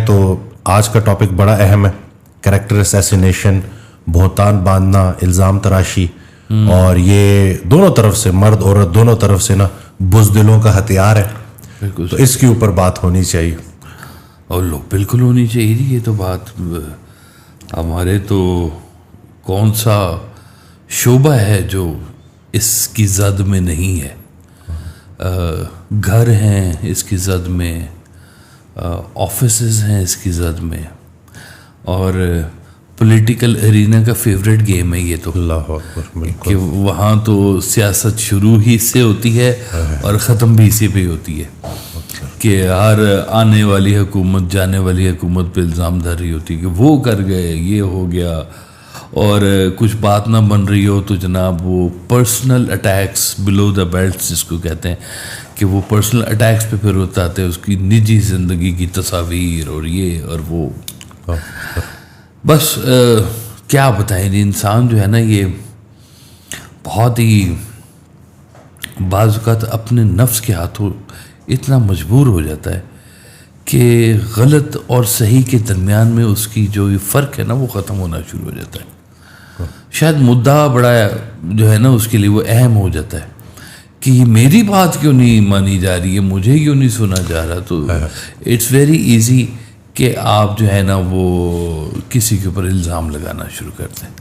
तो आज का टॉपिक बड़ा अहम है, कैरेक्टर असैसिनेशन, बहुतान बांधना, इल्ज़ाम तराशी। और ये दोनों तरफ से, मर्द औरत दोनों तरफ से ना बुज़दिलों का हथियार है। तो इसके ऊपर बात होनी चाहिए। और लोग बिल्कुल होनी चाहिए जी। ये तो बात हमारे तो कौन सा शोबा है जो इसकी जद में नहीं है। घर हैं इसकी जद में, ऑफिसेस हैं इसकी जद में, और पॉलिटिकल एरिना का फेवरेट गेम है ये तो। कि वहाँ तो सियासत शुरू ही इससे होती है और ख़त्म भी इसी पे होती है कि हर आने वाली हुकूमत जाने वाली हुकूमत पे इल्ज़ाम धर रही होती है कि वो कर गए, ये हो गया। और कुछ बात ना बन रही हो तो जनाब वो personal attacks, below the belt जिसको कहते हैं, कि वो पर्सनल अटैक्स पे फिर बताते हैं उसकी निजी ज़िंदगी की तस्वीर और ये और वो। बस क्या बताएं जी, इंसान जो है ना ये बहुत ही बाज़ औक़ात अपने नफ्स के हाथों इतना मजबूर हो जाता है कि गलत और सही के दरमियान में उसकी जो ये फ़र्क है ना वो ख़त्म होना शुरू हो जाता है। शायद मुद्दा बड़ा जो है ना उसके लिए वो अहम हो जाता है कि मेरी बात क्यों नहीं मानी जा रही है, मुझे क्यों नहीं सुना जा रहा। तो इट्स वेरी इजी कि आप जो है ना वो किसी के ऊपर इल्ज़ाम लगाना शुरू करते हैं।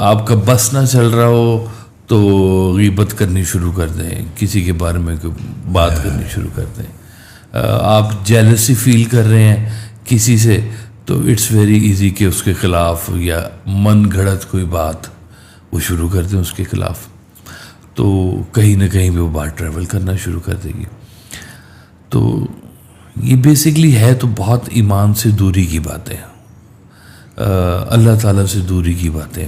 आपका बस ना चल रहा हो तो गीबत करनी शुरू कर दें, किसी के बारे में कोई बात करनी शुरू कर दें। आप जेलसी फील कर रहे हैं किसी से तो इट्स वेरी इजी कि उसके ख़िलाफ़ या मन घड़त कोई बात वो शुरू कर दें उसके ख़िलाफ़। तो कहीं ना कहीं भी वो बात ट्रैवल करना शुरू कर देगी। तो ये बेसिकली है तो बहुत ईमान से दूरी की बातें, अल्लाह ताला से दूरी की बातें,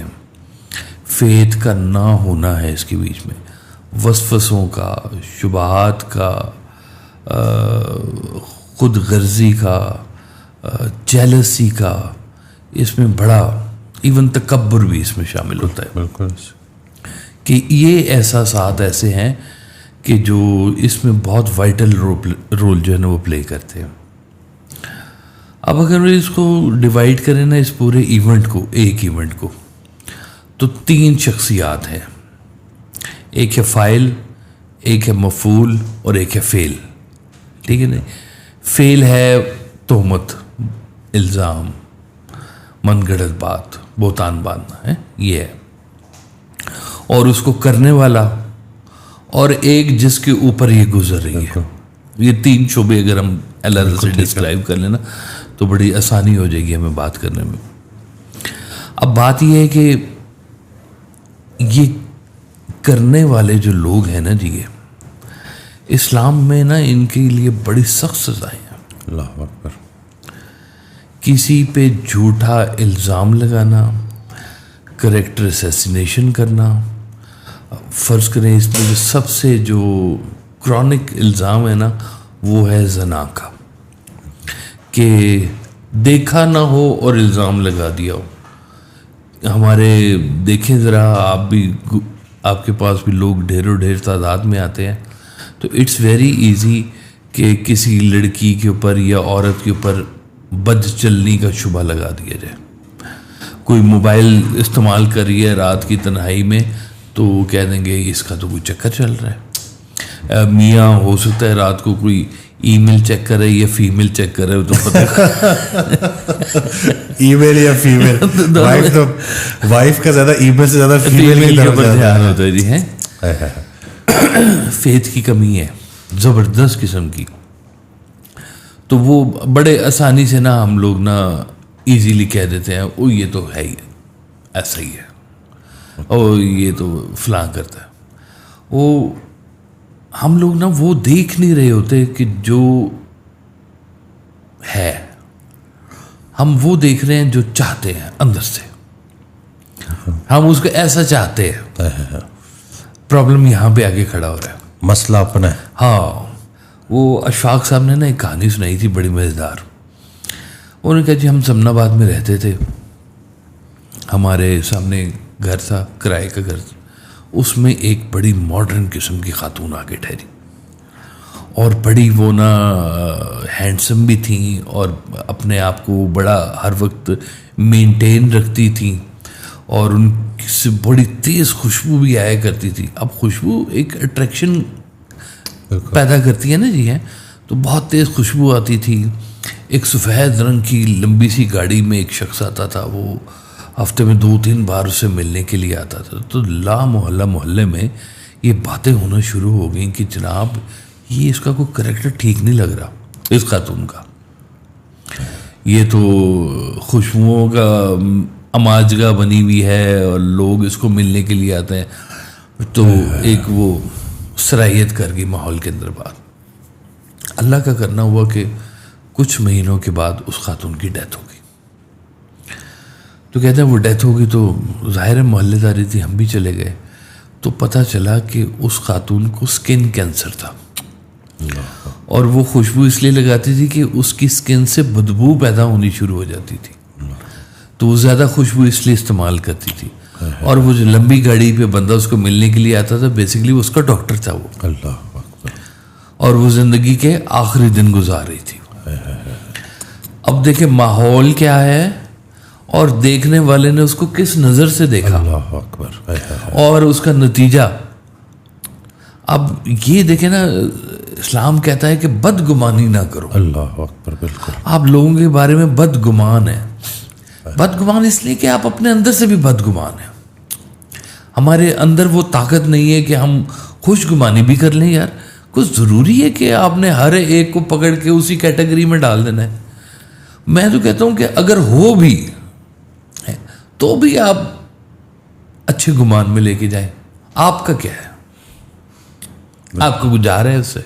फेथ का ना होना है इसके बीच में, वसवसों का, शुबहात का, खुद गर्जी का, जेलसी का, इसमें बड़ा इवन तकब्बुर भी इसमें शामिल होता है। बिल्कुल कि ये एहसासात ऐसे हैं कि जो इसमें बहुत वाइटल रोल जो है ना वो प्ले करते हैं। अब अगर इसको डिवाइड करें ना इस पूरे इवेंट को, एक इवेंट को, तो 3 शख्सियात हैं। एक है फ़ाइल, एक है मफ़ूल और एक है फ़ेल। ठीक है ना। फ़ेल है तोहमत, इल्ज़ाम, मनगढ़ंत बात, बहुतान बांधना है, ये है। और उसको करने वाला और एक जिसके ऊपर ये गुजर रही है। ये 3 शोबे अगर हम अलग से डिस्क्राइब कर लेना तो बड़ी आसानी हो जाएगी हमें बात करने में। अब बात ये है कि ये करने वाले जो लोग हैं ना जी, ये इस्लाम में ना इनके लिए बड़ी सख्त सज़ाएं हैं। अल्लाह अकबर। किसी पे झूठा इल्ज़ाम लगाना, कैरेक्टर असैसिनेशन करना, फ़र्ज़ करें इसमें जो सबसे जो क्रॉनिक इल्ज़ाम है ना वो है ज़ना का, कि देखा ना हो और इल्ज़ाम लगा दिया हो। हमारे देखें ज़रा, आप भी, आपके पास भी लोग ढेर तादाद में आते हैं, तो इट्स वेरी इजी कि किसी लड़की के ऊपर या औरत के ऊपर बद चलनी का शुबा लगा दिया जाए। कोई मोबाइल इस्तेमाल कर रही है रात की तन्हाई में तो कह देंगे इसका तो कोई चक्कर चल रहा है। मियाँ हो सकता है रात को कोई ईमेल चेक कर रही है, फीमेल चेक कर रहे हो तो पता ईमेल या फीमेल, वाइफ का ज़्यादा ईमेल से ज़्यादा फीमेल की तरफ ध्यान होता है जी। है फेथ की कमी है ज़बरदस्त किस्म की। तो वो बड़े आसानी से ना हम लोग ना इजीली कह देते हैं ओ ये तो है ही ऐसा ही है, ओ ये तो फलां करता है। वो हम लोग ना वो देख नहीं रहे होते कि जो है, हम वो देख रहे हैं जो चाहते हैं अंदर से, हम उसको ऐसा चाहते हैं। प्रॉब्लम यहाँ पे आगे खड़ा हो रहा है, मसला अपना है। हाँ, वो अशफाक साहब ने ना एक कहानी सुनाई थी बड़ी मज़ेदार। उन्होंने कहा जी हम समनाबाद में रहते थे, हमारे सामने घर था, किराए का घर, उसमें एक बड़ी मॉडर्न किस्म की खातून आके ठहरी और बड़ी वो ना हैंडसम भी थी और अपने आप को बड़ा हर वक्त मेंटेन रखती थी और उनसे बड़ी तेज़ खुशबू भी आया करती थी। अब खुशबू एक अट्रैक्शन पैदा करती है ना जी, है तो बहुत तेज़ खुशबू आती थी। एक सफ़ेद रंग की लंबी सी गाड़ी में एक शख्स आता था, वो हफ्ते में 2-3 बार उससे मिलने के लिए आता था। तो ला मोहल्ले में ये बातें होना शुरू हो गई कि जनाब ये इसका कोई करैक्टर ठीक नहीं लग रहा, इस खातून का, ये तो खुशबुओं का अमाजगा बनी हुई है और लोग इसको मिलने के लिए आते हैं। तो एक वो सराहियत कर गई माहौल के अंदर बात। अल्लाह का करना हुआ कि कुछ महीनों के बाद उस खातून की डेथ हो गई। तो कहते हैं वो डेथ हो गई तो ज़ाहिर मोहल्लेदारी थी, हम भी चले गए। तो पता चला कि उस खातून को स्किन कैंसर था और वो खुशबू इसलिए लगाती थी कि उसकी स्किन से बदबू पैदा होनी शुरू हो जाती थी, तो वो ज़्यादा खुशबू इसलिए इस्तेमाल करती थी। और वो जो लंबी गाड़ी पे बंदा उसको मिलने के लिए आता था, बेसिकली वो उसका डॉक्टर था वो, अल्लाह अकबर। और वो ज़िंदगी के आखिरी दिन गुजार रही थी। अब देखे माहौल क्या है और देखने वाले ने उसको किस नज़र से देखा, अल्लाह अकबर। और उसका नतीजा। अब ये देखे ना, इस्लाम कहता है कि बदगुमानी ना करो। अल्लाह अकबर, बिल्कुल। आप लोगों के बारे में बदगुमान है। बदगुमान इसलिए कि आप अपने अंदर से भी बदगुमान हैं। हमारे अंदर वो ताकत नहीं है कि हम खुशगुमानी भी कर लें। यार कुछ ज़रूरी है कि आपने हर एक को पकड़ के उसी कैटेगरी में डाल देना है। मैं तो कहता हूँ कि अगर हो भी है तो भी आप अच्छे गुमान में लेके जाएं। आपका क्या है, आपका गुजार है उससे।